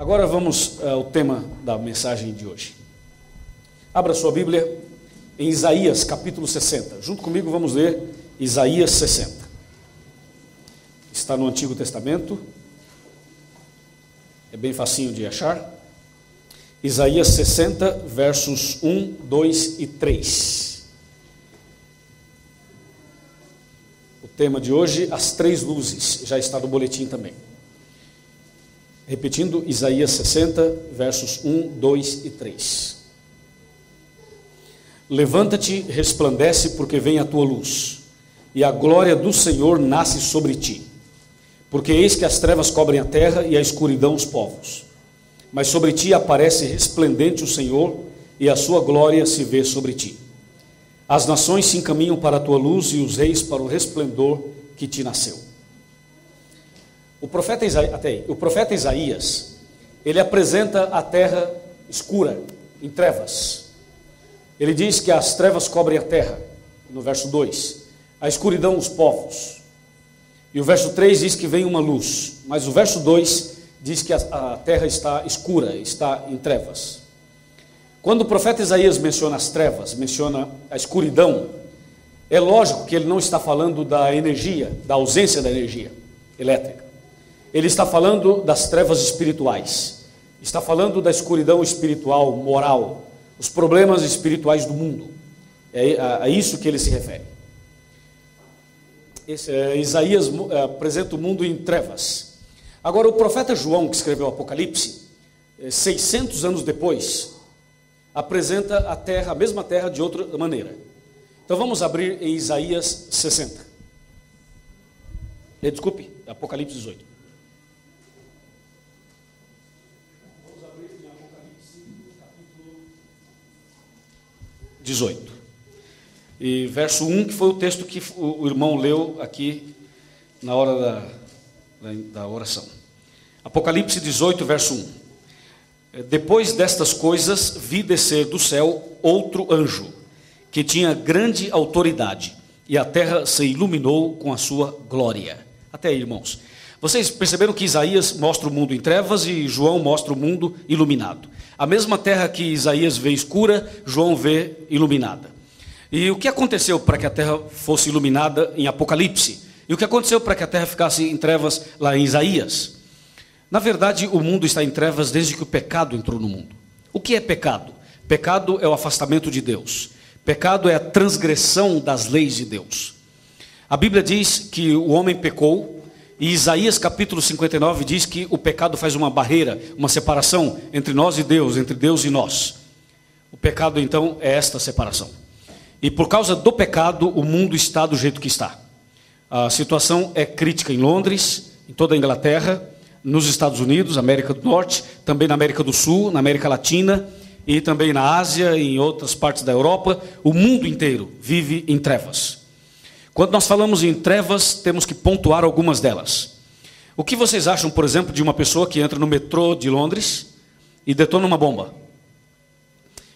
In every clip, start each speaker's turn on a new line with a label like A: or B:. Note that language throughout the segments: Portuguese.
A: Agora vamos ao tema da mensagem de hoje. Abra sua Bíblia em Isaías capítulo 60. Junto comigo vamos ler Isaías 60. Está no Antigo Testamento. É bem facinho de achar. Isaías 60, versos 1, 2 e 3. O tema de hoje, as três luzes, já está no boletim também. Repetindo, Isaías 60, versos 1, 2 e 3. Levanta-te, resplandece, porque vem a tua luz, e a glória do Senhor nasce sobre ti. Porque eis que as trevas cobrem a terra e a escuridão os povos. Mas sobre ti aparece resplendente o Senhor, e a sua glória se vê sobre ti. As nações se encaminham para a tua luz, e os reis para o resplendor que te nasceu. O profeta Isaías, ele apresenta a terra escura, em trevas. Ele diz que as trevas cobrem a terra, no verso 2, a escuridão os povos. E o verso 3 diz que vem uma luz, mas o verso 2 diz que a terra está escura, está em trevas. Quando o profeta Isaías menciona as trevas, menciona a escuridão, é lógico que ele não está falando da energia, da ausência da energia elétrica. Ele está falando das trevas espirituais, está falando da escuridão espiritual, moral, os problemas espirituais do mundo. É a isso que ele se refere. Isaías apresenta o mundo em trevas. Agora, o profeta João, que escreveu o Apocalipse, 600 anos depois, apresenta a terra, a mesma terra, de outra maneira. Então vamos abrir em Isaías 60. Desculpe, Apocalipse 18. 18. E verso 1, que foi o texto que o irmão leu aqui na hora da oração. Apocalipse 18, verso 1. Depois destas coisas, vi descer do céu outro anjo, que tinha grande autoridade, e a terra se iluminou com a sua glória. Até aí, irmãos. Vocês perceberam que Isaías mostra o mundo em trevas e João mostra o mundo iluminado. A mesma terra que Isaías vê escura, João vê iluminada. E o que aconteceu para que a terra fosse iluminada em Apocalipse? E o que aconteceu para que a terra ficasse em trevas lá em Isaías? Na verdade, o mundo está em trevas desde que o pecado entrou no mundo. O que é pecado? Pecado é o afastamento de Deus. Pecado é a transgressão das leis de Deus. A Bíblia diz que o homem pecou. E Isaías capítulo 59 diz que o pecado faz uma barreira, uma separação entre nós e Deus, entre Deus e nós. O pecado então é esta separação. E por causa do pecado o mundo está do jeito que está. A situação é crítica em Londres, em toda a Inglaterra, nos Estados Unidos, América do Norte, também na América do Sul, na América Latina e também na Ásia e em outras partes da Europa. O mundo inteiro vive em trevas. Quando nós falamos em trevas, temos que pontuar algumas delas. O que vocês acham, por exemplo, de uma pessoa que entra no metrô de Londres e detona uma bomba?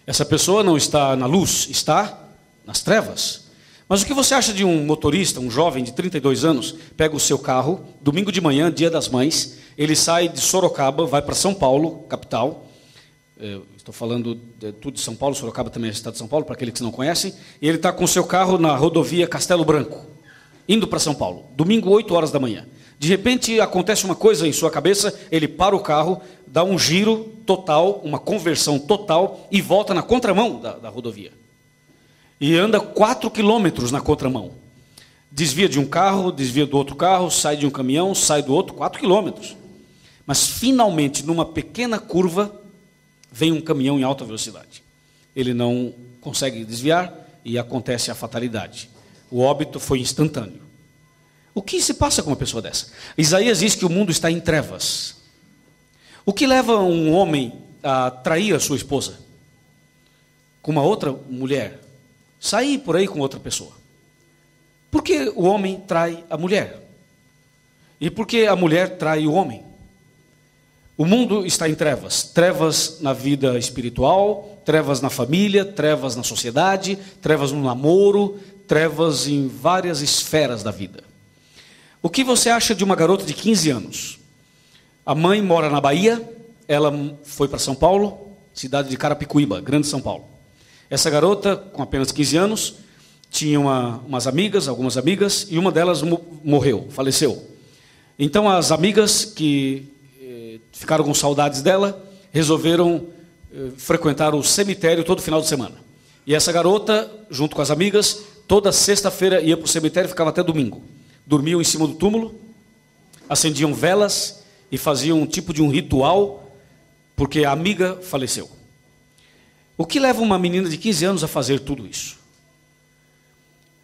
A: Essa pessoa não está na luz, está nas trevas. Mas o que você acha de um motorista, um jovem de 32 anos, pega o seu carro, domingo de manhã, dia das mães, ele sai de Sorocaba, vai para São Paulo, capital. Estou falando de tudo de São Paulo, Sorocaba também é estado de São Paulo, para aqueles que não conhecem. E ele está com o seu carro na rodovia Castelo Branco, indo para São Paulo, domingo, 8 horas da manhã. De repente acontece uma coisa em sua cabeça, ele para o carro, dá um giro total, uma conversão total e volta na contramão da rodovia. E anda 4 quilômetros na contramão. Desvia de um carro, desvia do outro carro, sai de um caminhão, sai do outro, 4 quilômetros. Mas finalmente, numa pequena curva, vem um caminhão em alta velocidade. Ele não consegue desviar e acontece a fatalidade. O óbito foi instantâneo. O que se passa com uma pessoa dessa? Isaías diz que o mundo está em trevas. O que leva um homem a trair a sua esposa com uma outra mulher? Sair por aí com outra pessoa. Por que o homem trai a mulher? E por que a mulher trai o homem? O mundo está em trevas. Trevas na vida espiritual, trevas na família, trevas na sociedade, trevas no namoro, trevas em várias esferas da vida. O que você acha de uma garota de 15 anos? A mãe mora na Bahia, ela foi para São Paulo, cidade de Carapicuíba, Grande São Paulo. Essa garota, com apenas 15 anos, tinha algumas amigas, e uma delas morreu, faleceu. Então as amigas que ficaram com saudades dela, resolveram frequentar o cemitério todo final de semana. E essa garota, junto com as amigas, toda sexta-feira ia para o cemitério e ficava até domingo. Dormiam em cima do túmulo, acendiam velas e faziam um tipo de um ritual, porque a amiga faleceu. O que leva uma menina de 15 anos a fazer tudo isso?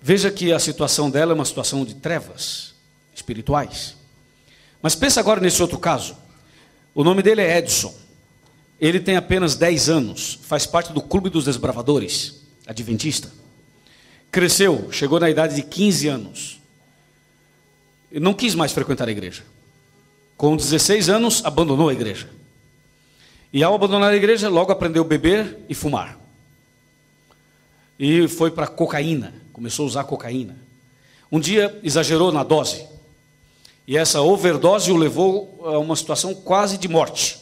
A: Veja que a situação dela é uma situação de trevas espirituais. Mas pensa agora nesse outro caso. O nome dele é Edson. Ele tem apenas 10 anos, faz parte do Clube dos Desbravadores, adventista. Cresceu, chegou na idade de 15 anos. Não quis mais frequentar a igreja. Com 16 anos, abandonou a igreja. E ao abandonar a igreja, logo aprendeu a beber e fumar. E foi para cocaína, começou a usar cocaína. Um dia exagerou na dose. E essa overdose o levou a uma situação quase de morte.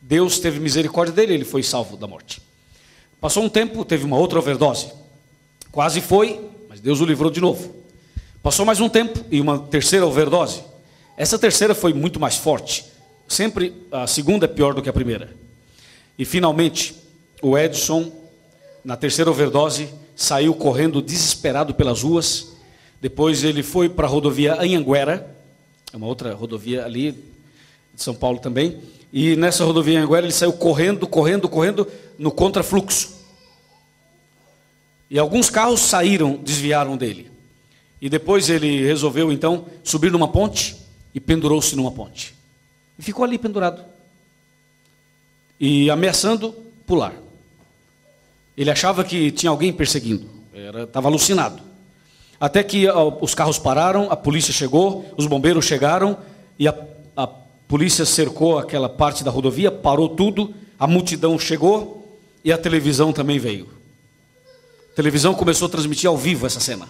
A: Deus teve misericórdia dele, ele foi salvo da morte. Passou um tempo, teve uma outra overdose. Quase foi, mas Deus o livrou de novo. Passou mais um tempo e uma terceira overdose. Essa terceira foi muito mais forte. Sempre a segunda é pior do que a primeira. E finalmente, o Edson, na terceira overdose, saiu correndo desesperado pelas ruas. Depois ele foi para a rodovia Anhanguera, é uma outra rodovia ali de São Paulo também. E nessa rodovia Anhanguera ele saiu correndo no contrafluxo. E alguns carros desviaram dele. E depois ele resolveu então subir numa ponte e pendurou-se numa ponte. E ficou ali pendurado. E ameaçando pular. Ele achava que tinha alguém perseguindo. Estava alucinado. Até que os carros pararam, a polícia chegou, os bombeiros chegaram e a polícia cercou aquela parte da rodovia, parou tudo, a multidão chegou e a televisão também veio. A televisão começou a transmitir ao vivo essa cena.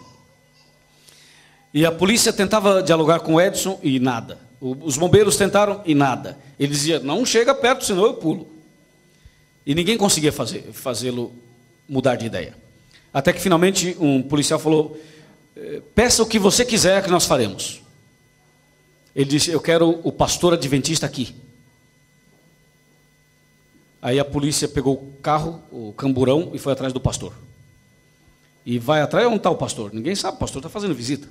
A: E a polícia tentava dialogar com o Edson e nada. Os bombeiros tentaram e nada. Ele dizia, não chega perto, senão eu pulo. E ninguém conseguia fazê-lo mudar de ideia. Até que finalmente um policial falou, peça o que você quiser que nós faremos. Ele disse, eu quero o pastor adventista aqui. Aí a polícia pegou o carro, o camburão, e foi atrás do pastor. E vai atrás, onde está o pastor? Ninguém sabe, o pastor está fazendo visita.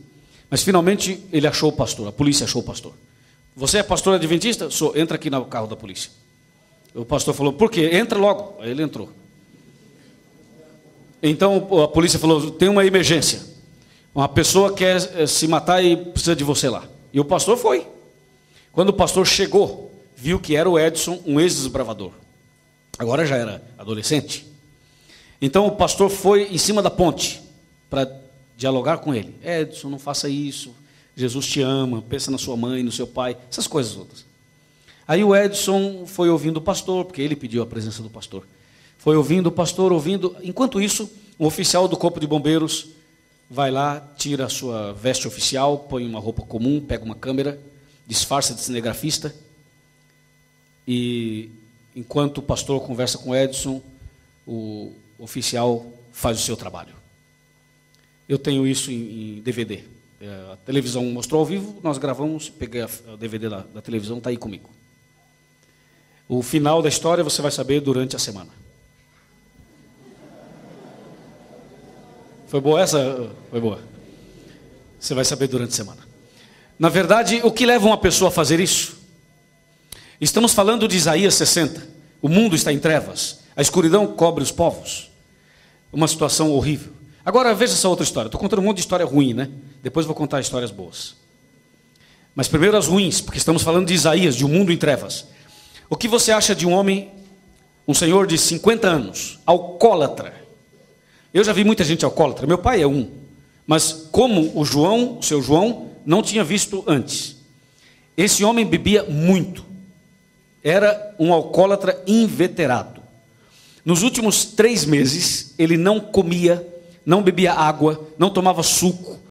A: Mas finalmente ele achou o pastor, a polícia achou o pastor. Você é pastor adventista? Sou, entra aqui no carro da polícia. O pastor falou, por quê? Entra logo. Aí ele entrou. Então a polícia falou, tem uma emergência. Uma pessoa quer se matar e precisa de você lá. E o pastor foi. Quando o pastor chegou, viu que era o Edson, um ex-desbravador. Agora já era adolescente. Então o pastor foi em cima da ponte para dialogar com ele. Edson, não faça isso. Jesus te ama, pensa na sua mãe, no seu pai, essas coisas todas. Aí o Edson foi ouvindo o pastor, porque ele pediu a presença do pastor. Foi ouvindo o pastor, ouvindo. Enquanto isso, um oficial do corpo de bombeiros vai lá, tira a sua veste oficial, põe uma roupa comum, pega uma câmera, disfarça de cinegrafista. E enquanto o pastor conversa com o Edson, o oficial faz o seu trabalho. Eu tenho isso em DVD. A televisão mostrou ao vivo, nós gravamos, peguei a DVD da televisão, está aí comigo. O final da história você vai saber durante a semana. Foi boa essa? Foi boa. Você vai saber durante a semana. Na verdade, o que leva uma pessoa a fazer isso? Estamos falando de Isaías 60. O mundo está em trevas. A escuridão cobre os povos. Uma situação horrível. Agora veja essa outra história. Estou contando um monte de história ruim, né? Depois vou contar histórias boas. Mas primeiro as ruins, porque estamos falando de Isaías, de um mundo em trevas. O que você acha de um homem, um senhor de 50 anos, alcoólatra? Eu já vi muita gente alcoólatra, meu pai é um. Mas como o seu João, não tinha visto antes. Esse homem bebia muito. Era um alcoólatra inveterado. Nos últimos 3 meses, ele não comia, não bebia água, não tomava suco,